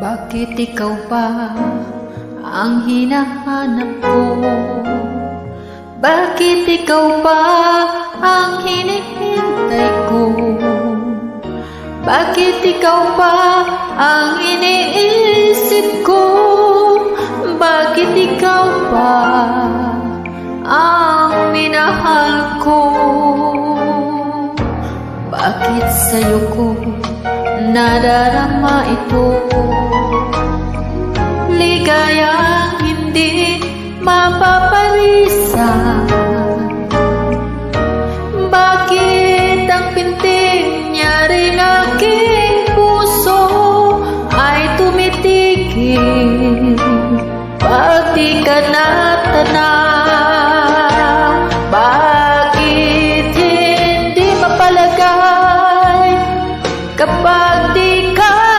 Bakit ikaw ba ang hinahanap ko? Bakit ikaw ba ang hinihintay ko? Bakit ikaw ba ang iniisip ko? Bakit ikaw ba ang minahal ko? Bakit sa'yo ko nadarama ito? Ligayang hindi mapapalisan. Bakit ang pintig niya rin aking puso ay tumitigil? Pag di ka natanaw